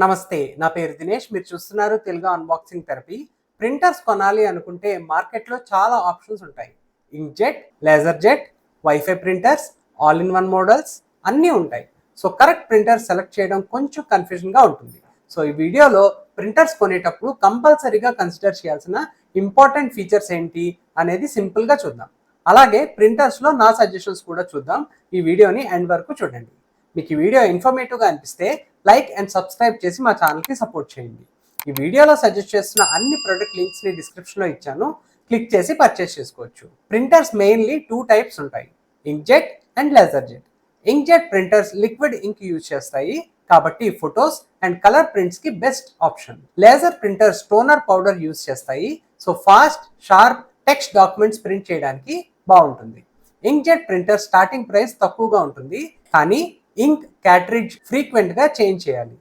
నమస్తే, నా పేరు దినేష్. మీరు చూస్తున్నారు తెలుగు అన్బాక్సింగ్ థెరపీ. ప్రింటర్స్ కొనాలి అనుకుంటే మార్కెట్లో చాలా ఆప్షన్స్ ఉంటాయి. Inkjet, laser jet, wifi printers, all in one models అన్నీ ఉంటాయి. సో కరెక్ట్ ప్రింటర్ సెలెక్ట్ చేయడం కొంచెం కన్ఫ్యూజన్గా ఉంటుంది. సో ఈ వీడియోలో ప్రింటర్స్ కొనేటప్పుడు కంపల్సరీగా కన్సిడర్ చేయాల్సిన ఇంపార్టెంట్ ఫీచర్స్ ఏంటి అనేది సింపుల్గా చూద్దాం. అలాగే ప్రింటర్స్లో నా సజెషన్స్ కూడా చూద్దాం. ఈ వీడియోని ఎండ్ వరకు చూడండి. మీకు ఈ వీడియో ఇన్ఫర్మేటివ్గా అనిపిస్తే లైక్ అండ్ సబ్స్క్రైబ్ చేసి మా ఛానల్కి సపోర్ట్ చేయండి. ఈ వీడియోలో సజెస్ట్ చేస్తున్న అన్ని ప్రొడక్ట్ లింక్స్ని డిస్క్రిప్షన్లో ఇచ్చాను, క్లిక్ చేసి పర్చేస్ చేసుకోవచ్చు. ప్రింటర్స్ మెయిన్లీ 2 టైప్స్ ఉంటాయి, inkjet and laser jet. Inkjet printers liquid ink use చేస్తాయి కాబట్టి ఫొటోస్ అండ్ కలర్ ప్రింట్స్కి best option. Laser printers toner powder use చేస్తాయి, so fast sharp text documents print చేయడానికి బాగుంటుంది. ఇంక్జెట్ ప్రింటర్ స్టార్టింగ్ ప్రైస్ తక్కువగా ఉంటుంది, కానీ ఇంక్ క్యాట్రిడ్జ్ ఫ్రీక్వెంట్గా చేంజ్ చేయాలి.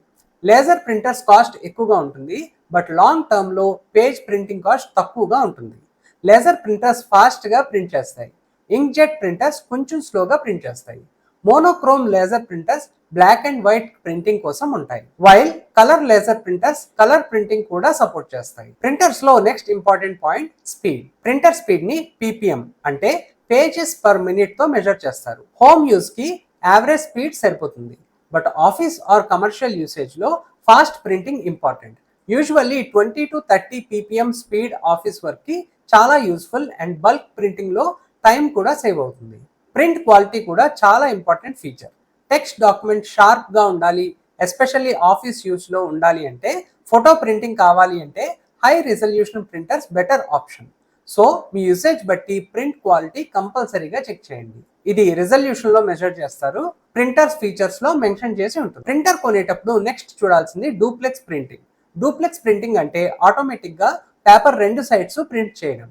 లేజర్ ప్రింటర్స్ కాస్ట్ ఎక్కువగా ఉంటుంది, బట్ లాంగ్ టర్మ్లో పేజ్ ప్రింటింగ్ కాస్ట్ తక్కువగా ఉంటుంది. లేజర్ ప్రింటర్స్ ఫాస్ట్గా ప్రింట్ చేస్తాయి, ఇంక్జెట్ ప్రింటర్స్ కొంచెం స్లోగా ప్రింట్ చేస్తాయి. Monochrome laser printers black and white printing కోసం ఉంటాయి, while colour laser printers colour printing కూడా సపోర్ట్ చేస్తాయి. ప్రింటర్స్ లో next important point speed. Printer speed ని PPM అంటే పేజెస్ పర్ మినిట్ తో మెజర్ చేస్తారు. హోమ్ యూస్ కి యావరేజ్ స్పీడ్ సరిపోతుంది, but office or commercial usage లో fast printing important. Usually 20 to 30 PPM speed office work కి చాలా యూస్ఫుల్ అండ్ బల్క్ ప్రింటింగ్ లో టైం కూడా సేవ్ అవుతుంది. ప్రింట్ క్వాలిటీ కూడా చాలా important feature. Text document sharp గా ఉండాలి, ఎస్పెషల్లీ ఆఫీస్ యూస్ లో ఉండాలి అంటే, ఫోటో ప్రింటింగ్ కావాలి అంటే high resolution printers better option. So మీ యూసేజ్ బట్టి ప్రింట్ క్వాలిటీ కంపల్సరీగా చెక్ చేయండి. ఇది రిజల్యూషన్ లో మెజర్ చేస్తారు, ప్రింటర్స్ ఫీచర్స్ లో మెన్షన్ చేసి ఉంటుంది. ప్రింటర్ కొనేటప్పుడు నెక్స్ట్ చూడాల్సింది డూప్లెక్స్ ప్రింటింగ్. డూప్లెక్స్ ప్రింటింగ్ అంటే ఆటోమేటిక్ గా పేపర్ 2 సైడ్స్ ప్రింట్ చేయడం.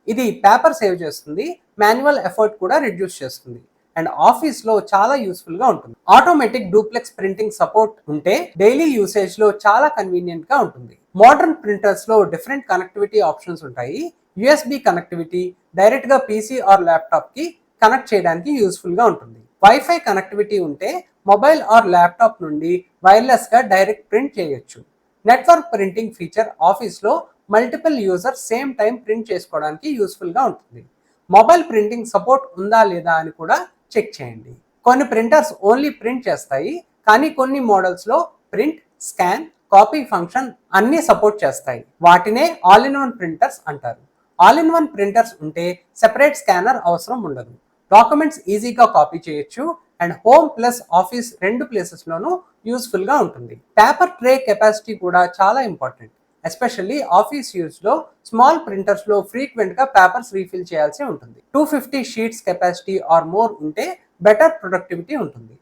ఇది పేపర్ సేవ్ చేస్తుంది, మాన్యువల్ ఎఫర్ట్ కూడా రిడ్యూస్ చేస్తుంది అండ్ ఆఫీస్ లో చాలా యూస్ఫుల్ గా ఉంటుంది. ఆటోమేటిక్ డూప్లెక్స్ ప్రింటింగ్ సపోర్ట్ ఉంటే డైలీ యూసేజ్ లో చాలా కన్వీనియంట్ గా ఉంటుంది. మోడర్న్ ప్రింటర్స్ లో డిఫరెంట్ కనెక్టివిటీ ఆప్షన్స్ ఉంటాయి. USB కనెక్టివిటీ డైరెక్ట్ గా PC ఆర్ ల్యాప్టాప్ కి కనెక్ట్ చేయడానికి యూస్ఫుల్ గా ఉంటుంది. వైఫై కనెక్టివిటీ ఉంటే మొబైల్ ఆర్ ల్యాప్టాప్ నుండి వైర్లెస్ గా డైరెక్ట్ ప్రింట్ చేయొచ్చు. నెట్వర్క్ ప్రింటింగ్ ఫీచర్ ఆఫీస్ లో multiple user same time print చేసుకోవడానికి యూస్ఫుల్ గా ఉంటుంది. మొబైల్ ప్రింటింగ్ సపోర్ట్ ఉందా లేదా అని కూడా చెక్ చేయండి. కొన్ని ప్రింటర్స్ ఓన్లీ ప్రింట్ చేస్తాయి, కానీ కొన్ని మోడల్స్ లో ప్రింట్, స్కాన్, కాపీ ఫంక్షన్ అన్ని సపోర్ట్ చేస్తాయి. వాటినే ఆల్ ఇన్ వన్ ప్రింటర్స్ అంటారు. ఆల్ ఇన్ వన్ ప్రింటర్స్ ఉంటే సెపరేట్ స్కానర్ అవసరం ఉండదు, డాక్యుమెంట్స్ ఈజీగా కాపీ చేయొచ్చు and home plus office 2 places లోనూ యూస్ఫుల్ గా ఉంటుంది. పేపర్ ట్రే కెపాసిటీ కూడా చాలా ఇంపార్టెంట్, ఎస్పెషల్లీ ఆఫీస్ యూస్ లో స్మాల్ ప్రింటర్స్ లో ఫ్రీక్వెంట్ గా పేపర్స్ రీఫిల్ చేయాల్సి ఉంటుంది. 250 షీట్స్ కెపాసిటీ ఆర్ మోర్ ఉంటే బెటర్ ప్రొడక్టివిటీ ఉంటుంది.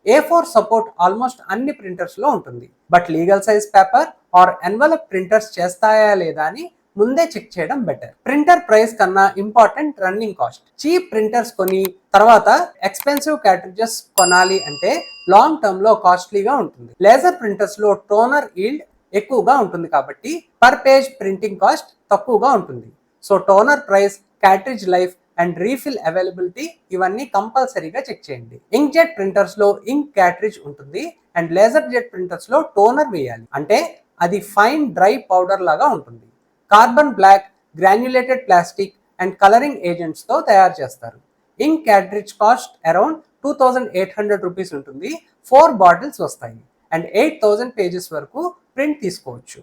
A4 సపోర్ట్ ఆల్మోస్ట్ అన్ని ప్రింటర్స్ లో ఉంటుంది, but legal size paper or envelope printers చేస్తాయా లేదా అని ముందే చెక్ చేయడం బెటర్. ప్రింటర్ ప్రైస్ కన్నా important running cost. Cheap printers కొని తర్వాత ఎక్స్పెన్సివ్ క్యాట్రిడ్జెస్ కొనాలి అంటే లాంగ్ టర్మ్ లో కాస్ట్లీగా ఉంటుంది. లేజర్ ప్రింటర్స్ లో టోనర్ ఈల్డ్ ఎక్కువగా ఉంటుంది కాబట్టి పర్ పేజ్ ప్రింటింగ్ కాస్ట్ తక్కువగా ఉంటుంది. So toner price, cartridge life and refill availability ఇవన్నీ కంపల్సరీగా చెక్ చేయండి. ఇంక్ జెట్ ప్రింటర్స్ లో ఇంక్ క్యాట్రిడ్జ్ ఉంటుంది అండ్ లేజర్ జెట్ ప్రింటర్స్ లో టోనర్ వేయాలి, అంటే అది ఫైన్ డ్రై పౌడర్ లాగా ఉంటుంది. Carbon black, granulated plastic and colouring agents తో తయారు చేస్తారు. Ink cartridge cost around 2800 rupees ఉంటుంది. 4 బాటిల్స్ వస్తాయి అండ్ 8000 పేజెస్ వరకు ప్రింట్ తీసుకోవచ్చు.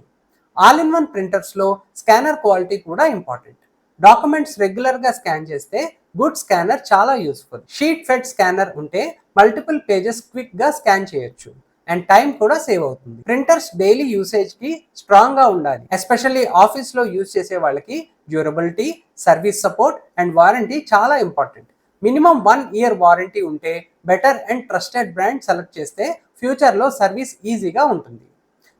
ఆల్ ఇన్ వన్ ప్రింటర్స్ లో స్కానర్ క్వాలిటీ కూడా ఇంపార్టెంట్. డాక్యుమెంట్స్ రెగ్యులర్ గా స్కాన్ చేస్తే గుడ్ స్కానర్ చాలా యూస్ఫుల్. షీట్ ఫెడ్ స్కానర్ ఉంటే మల్టిపుల్ పేజెస్ క్విక్ గా స్కాన్ చేయొచ్చు అండ్ టైం కూడా సేవ్ అవుతుంది. ప్రింటర్స్ డైలీ యూసేజ్ కి స్ట్రాంగ్ గా ఉండాలి, ఎస్పెషల్లీ ఆఫీస్ లో యూజ్ చేసే వాళ్ళకి durability, service support and warranty చాలా ఇంపార్టెంట్. మినిమం 1 ఇయర్ వారంటీ ఉంటే better and trusted brand select చేస్తే ఫ్యూచర్ లో సర్వీస్ ఈజీగా ఉంటుంది.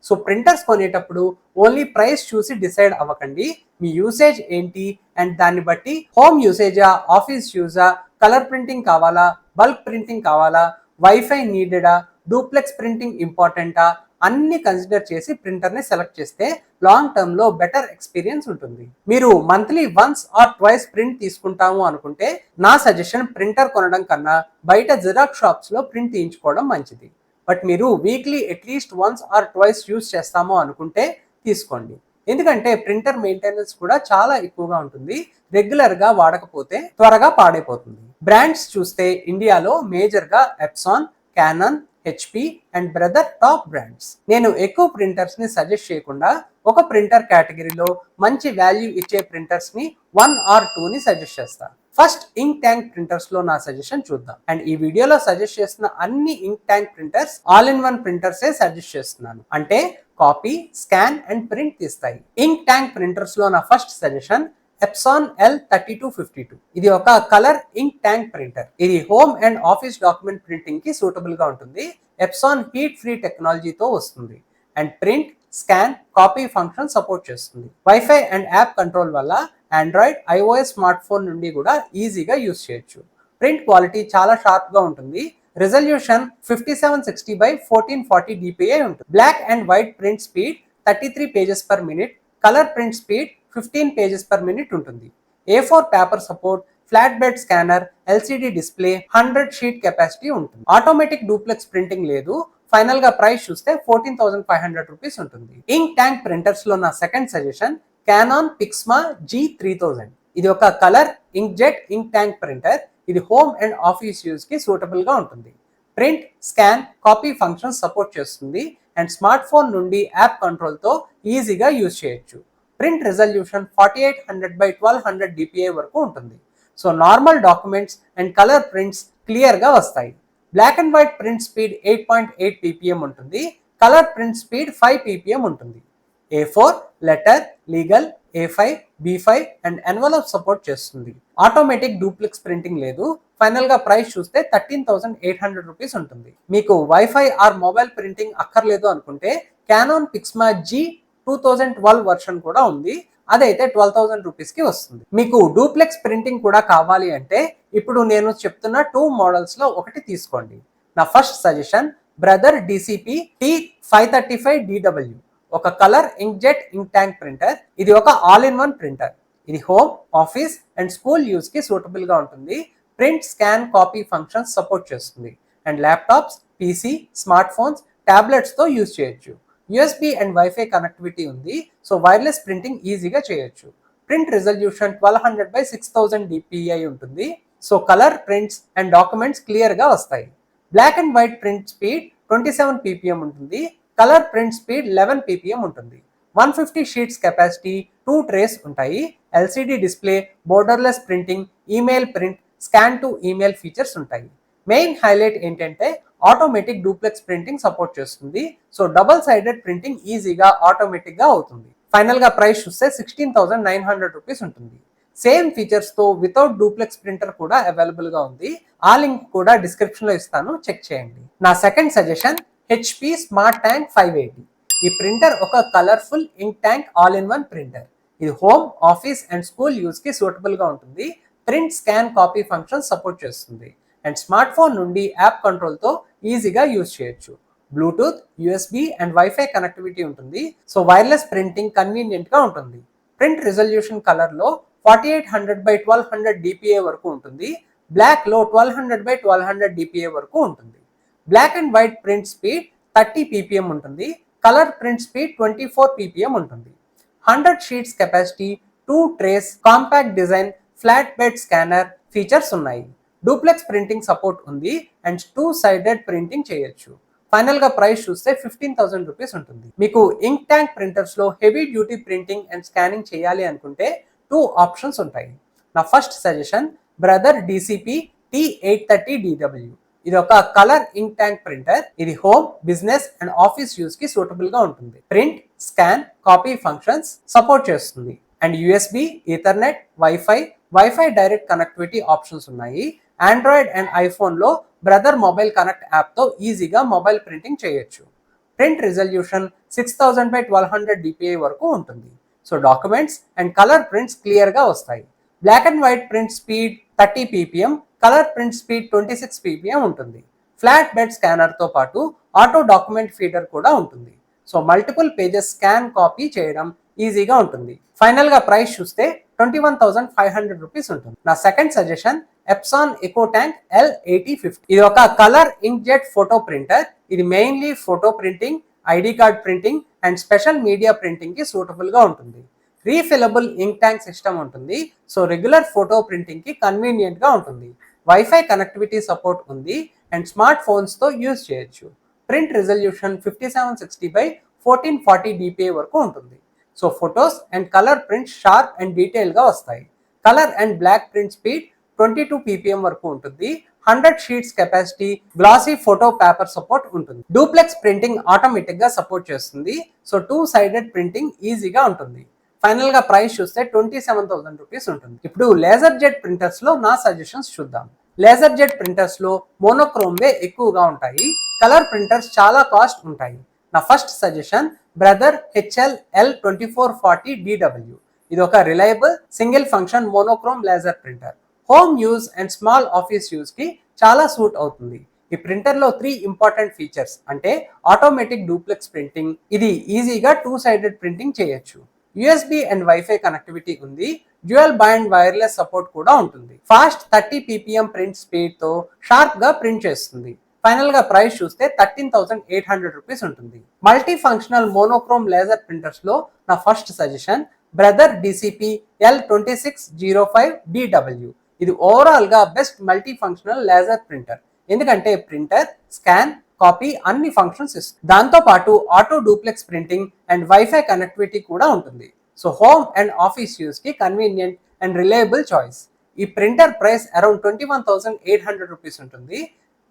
సో ప్రింటర్స్ కొనేటప్పుడు ఓన్లీ ప్రైస్ చూసి డిసైడ్ అవ్వకండి, మీ యూసేజ్ ఏంటి అండ్ దాన్ని బట్టి హోమ్ యూసేజా, ఆఫీస్ యూజా, కలర్ ప్రింటింగ్ కావాలా, బల్క్ ప్రింటింగ్ కావాలా, వైఫై నీడెడా, డూప్లెక్స్ ప్రింటింగ్ ఇంపార్టెంటా అన్ని కన్సిడర్ చేసి ప్రింటర్ని సెలెక్ట్ చేస్తే లాంగ్ టర్మ్ లో బెటర్ ఎక్స్పీరియన్స్ ఉంటుంది. మీరు monthly once or twice print తీసుకుంటాము అనుకుంటే నా సజెషన్ ప్రింటర్ కొనడం కన్నా బయట జిరాక్స్ షాప్స్ లో ప్రింట్ తీయించుకోవడం మంచిది. బట్ మీరు weekly at least once or twice use చేస్తామో అనుకుంటే తీసుకోండి. ఎందుకంటే ప్రింటర్ మెయింటెనెన్స్ కూడా చాలా ఎక్కువగా ఉంటుంది. రెగ్యులర్ గా వాడకపోతే త్వరగా పాడైపోతుంది. బ్రాండ్స్ చూస్తే ఇండియాలో మేజర్ గా ఎప్సాన్, canon, HP and brother top brands. నేను ఎక్కువ ప్రింటర్స్ ని సజెస్ట్ చేయకుండా ఒక ప్రింటర్ కేటగిరీలో మంచి వాల్యూ ఇచ్చే ప్రింటర్స్ ని 1 or 2 ని సజెస్ట్ చేస్తా. ఫస్ట్ ఇంక్ ట్యాంక్ ప్రింటర్స్ లో నా సజెషన్ చూద్దాం. అండ్ ఈ వీడియోలో సజెస్ట్ చేస్తున్న అన్ని ink tank printers all in one ప్రింటర్సే సజెస్ట్ చేస్తున్నాను. అంటే కాపీ, స్కాన్ అండ్ ప్రింట్ తీస్తాయి. ఇంక్ ట్యాంక్ ప్రింటర్స్ లో నా ఫస్ట్ సజెషన్ ఎప్సాన్ L3252. ఇది ఒక కలర్ ఇంక్ ట్యాంక్ ప్రింటర్. ఇది home and office document printing కి సూటబుల్ గా ఉంటుంది. ఎప్సాన్ హీట్ ఫ్రీ టెక్నాలజీతో వస్తుంది and print, scan, copy function support చేస్తుంది. వైఫై అండ్ యాప్ కంట్రోల్ వల్ల ఆండ్రాయిడ్, ఐఓఎస్ స్మార్ట్ ఫోన్ నుండి కూడా ఈజీగా యూస్ చేయొచ్చు. ప్రింట్ క్వాలిటీ చాలా షార్ప్ గా ఉంటుంది. రిజల్యూషన్ 5760x1440 dpi ఉంటుంది. Black and white print speed 33 pages per minute, colour print speed 15 pages per minute ఉంటుంది. A4 paper support, flatbed scanner, LCD display, 100 sheet capacity ఉంటుంది. Automatic duplex printing లేదు. Final గా price చూస్తే 14,500 rupees ఉంటుంది. ఇంక్ tank printers లో నా second suggestion Canaan పిక్స్మా G3000. ఇది ఒక colour ink jet ink tank printer. ఇది హోమ్ అండ్ ఆఫీస్ యూస్ కి సూటబుల్ గా ఉంటుంది. Print, scan, copy function support చేస్తుంది అండ్ స్మార్ట్ ఫోన్ నుండి యాప్ కంట్రోల్ తో ఈజీగా యూజ్ చేయొచ్చు. ప్రింట్ రిజల్యూషన్ 4800x1200 dpi వరకు ఉంటుంది. So normal documents and colour prints clear గా వస్తాయి. Black and white print speed 8.8 ppm ఉంటుంది. కలర్ ప్రింట్ స్పీడ్ 5 ppm ఉంటుంది. A4, letter, legal, A5, B5 and envelope support చేస్తుంది. ఆటోమేటిక్ డూప్లెక్స్ ప్రింటింగ్ లేదు. Final గా price చూస్తే 13,800 రూపీస్ ఉంటుంది. మీకు వైఫై ఆర్ మొబైల్ ప్రింటింగ్ అక్కర్లేదు అనుకుంటే క్యానాన్ పిక్స్మా G2012 వర్షన్ కూడా ఉంది. అదైతే 12,000 రూపీస్ కి వస్తుంది. మీకు డూప్లెక్స్ ప్రింటింగ్ కూడా కావాలి అంటే ఇప్పుడు నేను చెప్తున్న 2 మోడల్స్ లో ఒకటి తీసుకోండి. నా first suggestion brother DCP T535DW, ఒక colour ink jet ink tank printer. ఇది ఒక ఆల్ ఇన్ వన్ ప్రింటర్. ఇది home, office and school use కి సూటబుల్ గా ఉంటుంది. Print, scan, copy functions support చేస్తుంది and laptops, PC, smart phones, tablets తో use చేయొచ్చు. USB అండ్ వైఫై కనెక్టివిటీ ఉంది. సో వైర్లెస్ ప్రింటింగ్ ఈజీగా చేయొచ్చు. ప్రింట్ రిజల్యూషన్ 1200x6000 dpi ఉంటుంది. So colour prints and documents clear గా వస్తాయి. Black and white print speed 27 ppm ఉంటుంది. కలర్ ప్రింట్ స్పీడ్ 11 ppm ఉంటుంది. 150 షీట్స్ కెపాసిటీ, 2 ట్రేస్ ఉంటాయి. LCD display, borderless printing, email print, scan to email features ఉంటాయి. Main highlight ఏంటంటే automatic duplex printing support చేస్తుంది. So double sided printing ఈజీగా automatic గా అవుతుంది. Final గా ప్రైస్ చూస్తే 16,900 రూపీస్ ఉంటుంది. సేమ్ ఫీచర్స్ తో వితౌట్ డూప్లెక్స్ ప్రింటర్ కూడా అవైలబుల్ గా ఉంది. ఆ లింక్ కూడా డిస్క్రిప్షన్ లో ఇస్తాను, చెక్ చేయండి. నా second suggestion HP smart tank 580. ఈ ప్రింటర్ ఒక colourful ink tank all in one printer. ఇది home, office and school use కి సూటబుల్ గా ఉంటుంది. Print, scan, copy function support చేస్తుంది అండ్ స్మార్ట్ ఫోన్ నుండి యాప్ కంట్రోల్ తో ఈజీగా యూజ్ చేయొచ్చు. Bluetooth, USB and wifi connectivity ఉంటుంది. సో వైర్లెస్ ప్రింటింగ్ కన్వీనియంట్ గా ఉంటుంది. ప్రింట్ రిజల్యూషన్ కలర్ లో 4800x1200 dpi వరకు ఉంటుంది. బ్లాక్ లో 1200x1200 dpi వరకు ఉంటుంది. Black and white print speed 30 ppm ఉంటుంది. కలర్ ప్రింట్ స్పీడ్ 24 ppm ఉంటుంది. 100 sheets capacity, 2 trays, compact design, flatbed scanner features ఉన్నాయి. డూప్లెక్స్ ప్రింటింగ్ సపోర్ట్ ఉంది అండ్ 2 సైడెడ్ ప్రింటింగ్ చేయొచ్చు. ఫైనల్ గా ప్రైస్ చూస్తే 15,000 రూపీస్ ఉంటుంది. మీకు ఇంక్ ట్యాంక్ ప్రింటర్స్ లో heavy duty printing and scanning చేయాలి అనుకుంటే 2 ఆప్షన్స్ ఉంటాయి. నా first suggestion brother DCP T830DW. ఇది ఒక కలర్ ఇంక్ ట్యాంక్ ప్రింటర్. ఇది home, business and office use కి సూటబుల్ గా ఉంటుంది. Print, scan, copy functions support చేస్తుంది and USB, ethernet, wifi direct connectivity options ఉన్నాయి. ఆండ్రాయిడ్ అండ్ ఐఫోన్ లో బ్రదర్ మొబైల్ కనెక్ట్ యాప్ తో ఈజీగా మొబైల్ ప్రింటింగ్ చేయొచ్చు. ప్రింట్ రిజల్యూషన్ 6000x1200 dpi వరకు ఉంటుంది. So documents and colour prints clear గా వస్తాయి. Black and white print speed 30 ppm, colour print speed 26 ppm ఉంటుంది. ఫ్లాట్ బెడ్ స్కానర్ తో పాటు ఆటో డాక్యుమెంట్ ఫీడర్ కూడా ఉంటుంది. So multiple pages scan, copy చేయడం ఈజీగా ఉంటుంది. ఫైనల్ గా ప్రైస్ చూస్తే 21,500 రూపీస్ ఉంటుంది. నా సెకండ్ సజెషన్ ఎప్సాన్ EcoTank L8050. ఇది ఒక colour ink jet photo printer. ఇది mainly photo printing, ID card printing and special media printing కి సూటబుల్ గా ఉంటుంది. రీఫిలబుల్ ఇంక్ ట్యాంక్ సిస్టమ్ ఉంటుంది. సో రెగ్యులర్ ఫోటో ప్రింటింగ్ కి కన్వీనియంట్ గా ఉంటుంది. వైఫై కనెక్టివిటీ సపోర్ట్ ఉంది అండ్ స్మార్ట్ ఫోన్స్ తో యూజ్ చేయొచ్చు. ప్రింట్ రిజల్యూషన్ 5760 బై 1440 dpi వరకు ఉంటుంది. So photos and colour print sharp and detail గా వస్తాయి. Colour and black print speed 22 ppm వరకు ఉంటుంది. 100 sheets capacity, glossy photo paper support ఉంటుంది. డూప్లెక్స్ ప్రింటింగ్ ఆటోమేటిక్ గా సపోర్ట్ చేస్తుంది. సో 2-sided ప్రింటింగ్ ఈజీగా ఉంటుంది. ఫైనల్ గా ప్రైస్ చూస్తే 27,000 రూపీస్ ఉంటుంది. ఇప్పుడు లేజర్ జెట్ ప్రింటర్స్ లో నా సజెషన్స్ చూద్దాం. లేజర్ జెట్ ప్రింటర్స్ లో మోనోక్రోమ్ వే ఎక్కువగా ఉంటాయి. కలర్ ప్రింటర్స్ చాలా కాస్ట్ ఉంటాయి. నా ఫస్ట్ సజెషన్ బ్రదర్ HL2440DW. ఇది ఒక reliable single function monochrome laser printer. Home use and small office use కి చాలా సూట్ అవుతుంది. ఈ ప్రింటర్ లో 3 ఇంపార్టెంట్ ఫీచర్స్ అంటే ఆటోమేటిక్ డూప్లెక్స్ ప్రింటింగ్, ఇది ఈజీగా 2-sided ప్రింటింగ్ చేయొచ్చు. USB అండ్ వైఫై కనెక్టివిటీ ఉంది. డ్యూయల్ బ్యాండ్ వైర్లెస్ సపోర్ట్ కూడా ఉంటుంది. ఫాస్ట్ 30 ppm ప్రింట్ స్పీడ్ తో షార్ప్ గా ప్రింట్ చేస్తుంది. ఫైనల్ గా ప్రైస్ చూస్తే 13,800 రూపీస్ ఉంటుంది. Multi functional monochrome laser printers లో నా first suggestion brother DCP L2605DW. ఇది ఓవరాల్ గా best multi functional laser printer. ఎందుకంటే ప్రింటర్, స్కాన్, కాపీ అన్ని ఫంక్షన్స్ ఇస్తుంది. దాంతో పాటు auto duplex printing and wifi connectivity కూడా ఉంటుంది. So home and office use కి కన్వీనియంట్ అండ్ రిలయబుల్ చాయిస్. ఈ ప్రింటర్ ప్రైస్ అరౌండ్ 21,800 రూపీస్ ఉంటుంది.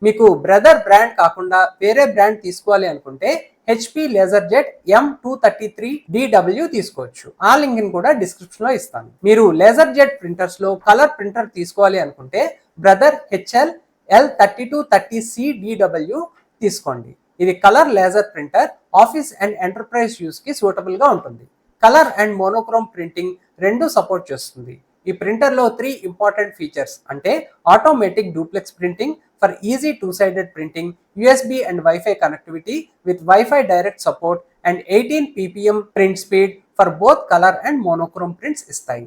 మీకు బ్రదర్ బ్రాండ్ కాకుండా వేరే బ్రాండ్ తీసుకోవాలి అనుకుంటే HP LaserJet M233DW తీసుకోవచ్చు. ఆ లింక్ ని కూడా డిస్క్రిప్షన్ లో ఇస్తాను. మీరు లేజర్జెట్ ప్రింటర్స్ లో కలర్ ప్రింటర్ తీసుకోవాలి అనుకుంటే బ్రదర్ HL3230CDW తీసుకోండి. ఇది colour laser printer, office and enterprise use కి సూటబుల్ గా ఉంటుంది. కలర్ అండ్ మోనోక్రోమ్ ప్రింటింగ్ రెండు సపోర్ట్ చేస్తుంది. ఈ ప్రింటర్ లో 3 ఇంపార్టెంట్ ఫీచర్స్ అంటే automatic duplex printing for easy 2-sided printing, USB and wifi connectivity with wifi direct support and 18 ppm print speed for both colour and monochrome prints ఇస్తాయి.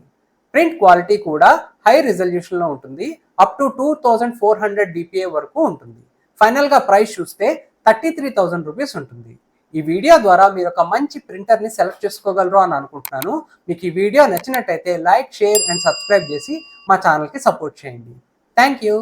Print quality కూడా high resolution లో ఉంటుంది. Up to 2400 dpi వరకు ఉంటుంది. Final గా price చూస్తే 33,000 rupees ఉంటుంది. ఈ వీడియో ద్వారా మీరు ఒక మంచి ప్రింటర్ ని సెలెక్ట్ చేసుకోగలరు అని అనుకుంటున్నాను. మీకు ఈ వీడియో నచ్చినట్టయితే లైక్, షేర్ అండ్ సబ్స్క్రైబ్ చేసి మా ఛానల్ కి సపోర్ట్ చేయండి. Thank you.